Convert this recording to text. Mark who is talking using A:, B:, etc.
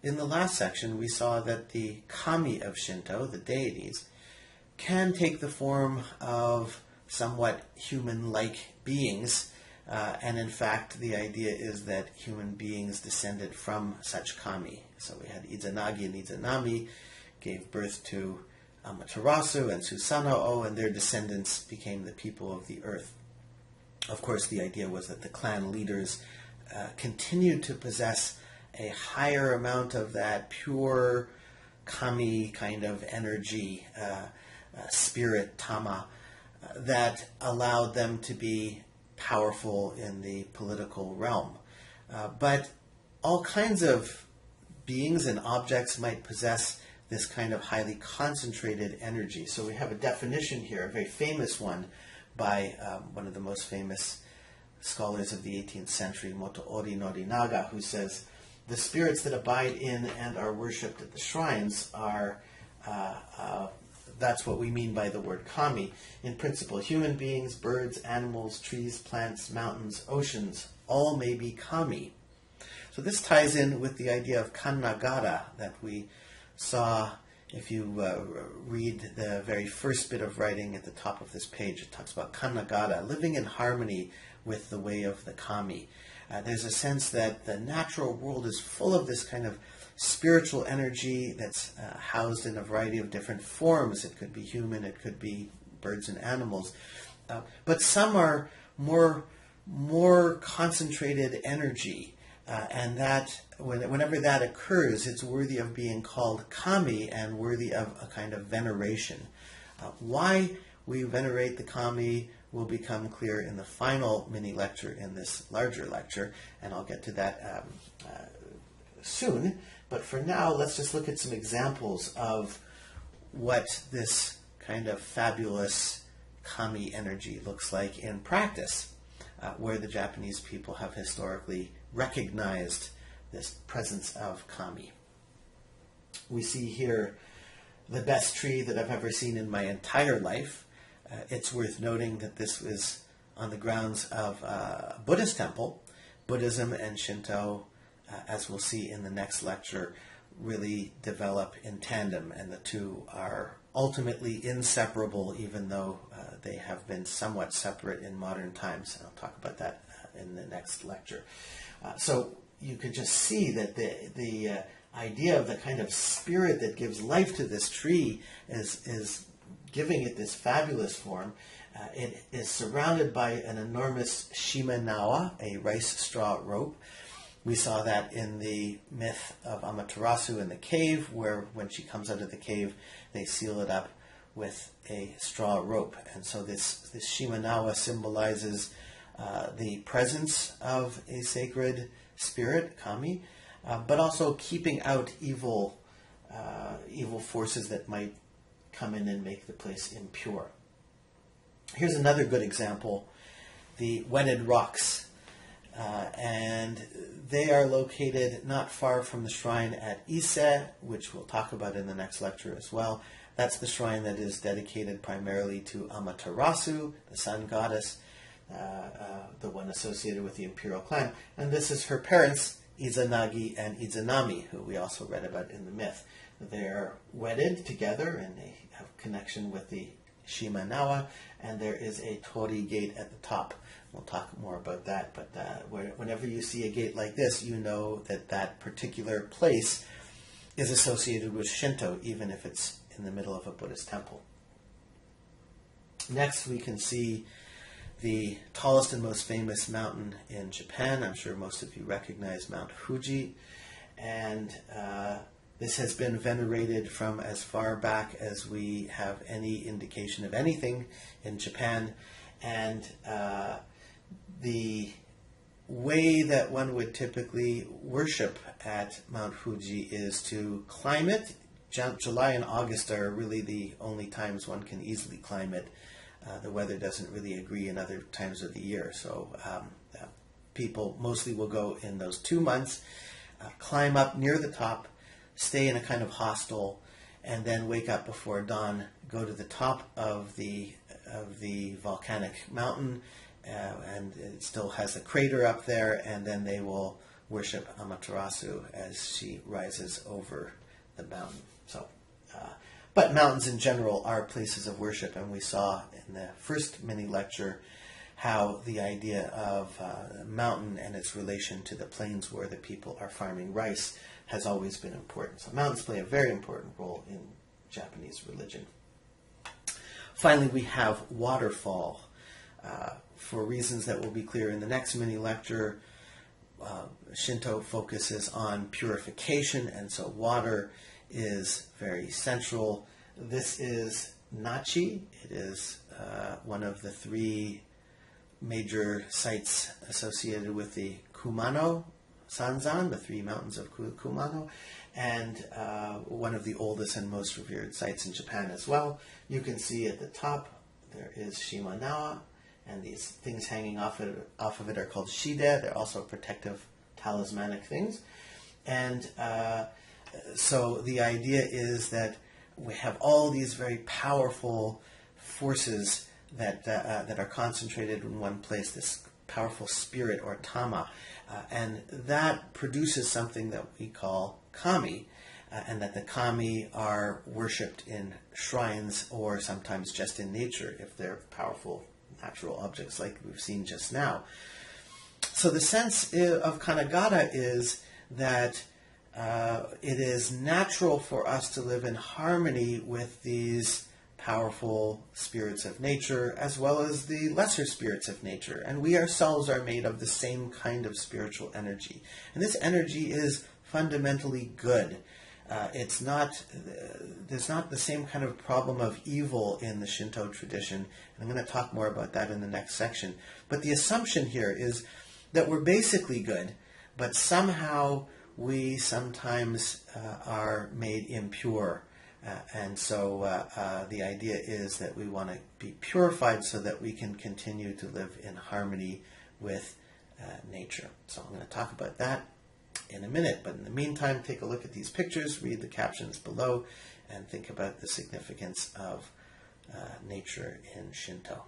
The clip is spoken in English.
A: in the last section, we saw that the kami of Shinto, the deities, can take the form of somewhat human-like beings. And in fact, the idea is that human beings descended from such kami. So we had Izanagi and Izanami, gave birth to Amaterasu and Susanoo, and their descendants became the people of the earth. Of course, the idea was that the clan leaders continued to possess a higher amount of that pure kami kind of energy, spirit, tama, that allowed them to be powerful in the political realm. But all kinds of beings and objects might possess this kind of highly concentrated energy. So we have a definition here, a very famous one by one of the most famous scholars of the 18th century, Motoori Norinaga, who says, the spirits that abide in and are worshipped at the shrines are, that's what we mean by the word kami. In principle, human beings, birds, animals, trees, plants, mountains, oceans, all may be kami. So this ties in with the idea of kannagara that we saw. If you read the very first bit of writing at the top of this page, it talks about kannagara, living in harmony with the way of the kami. There's a sense that the natural world is full of this kind of spiritual energy that's housed in a variety of different forms. It could be human, it could be birds and animals. But some are more concentrated energy. And that, whenever that occurs, it's worthy of being called kami and worthy of a kind of veneration. Why we venerate the kami will become clear in the final mini lecture in this larger lecture, and I'll get to that soon. But for now, let's just look at some examples of what this kind of fabulous kami energy looks like in practice, where the Japanese people have historically recognized this presence of kami. We see here the best tree that I've ever seen in my entire life. It's worth noting that this is on the grounds of a Buddhist temple. Buddhism and Shinto, as we'll see in the next lecture, really develop in tandem, and the two are ultimately inseparable, even though they have been somewhat separate in modern times. And I'll talk about that in the next lecture. So you could just see that the idea of the kind of spirit that gives life to this tree is giving it this fabulous form. It is surrounded by an enormous shimenawa, a rice straw rope. We saw that in the myth of Amaterasu in the cave, where when she comes out of the cave, they seal it up with a straw rope. And so this shimenawa symbolizes the presence of a sacred spirit, kami, but also keeping out evil forces that might come in and make the place impure. Here's another good example, the wedded rocks. And they are located not far from the shrine at Ise, which we'll talk about in the next lecture as well. That's the shrine that is dedicated primarily to Amaterasu, the sun goddess, the one associated with the imperial clan. And this is her parents, Izanagi and Izanami, who we also read about in the myth. They're wedded together, and they have connection with the Shimenawa, and there is a torii gate at the top. We'll talk more about that, but whenever you see a gate like this, you know that that particular place is associated with Shinto, even if it's in the middle of a Buddhist temple. Next, we can see the tallest and most famous mountain in Japan. I'm sure most of you recognize Mount Fuji, and this has been venerated from as far back as we have any indication of anything in Japan. And the way that one would typically worship at Mount Fuji is to climb it. July and August are really the only times one can easily climb it. The weather doesn't really agree in other times of the year. So people mostly will go in those 2 months, climb up near the top, stay in a kind of hostel, and then wake up before dawn, go to the top of the volcanic mountain, and it still has a crater up there, and then they will worship Amaterasu as she rises over the mountain. But mountains in general are places of worship, and we saw in the first mini lecture how the idea of a mountain and its relation to the plains where the people are farming rice has always been important. So mountains play a very important role in Japanese religion. Finally, we have Waterfall. For reasons that will be clear in the next mini lecture, Shinto focuses on purification, and so water is very central. This is Nachi. It is one of the three major sites associated with the Kumano Sanzan, the three mountains of Kumano, and one of the oldest and most revered sites in Japan as well. You can see at the top there is Shimanawa, and these things hanging off of it are called shide. They're also protective talismanic things. And so the idea is that we have all these very powerful forces that are concentrated in one place, this powerful spirit or tama, and that produces something that we call kami, and that the kami are worshipped in shrines or sometimes just in nature if they're powerful natural objects like we've seen just now. So the sense of Kanagata is that it is natural for us to live in harmony with these powerful spirits of nature as well as the lesser spirits of nature. And we ourselves are made of the same kind of spiritual energy. And this energy is fundamentally good. There's not the same kind of problem of evil in the Shinto tradition. And I'm going to talk more about that in the next section. But the assumption here is that we're basically good, but somehow we sometimes are made impure. And so the idea is that we want to be purified so that we can continue to live in harmony with nature. So I'm going to talk about that in a minute. But in the meantime, take a look at these pictures, read the captions below, and think about the significance of nature in Shinto.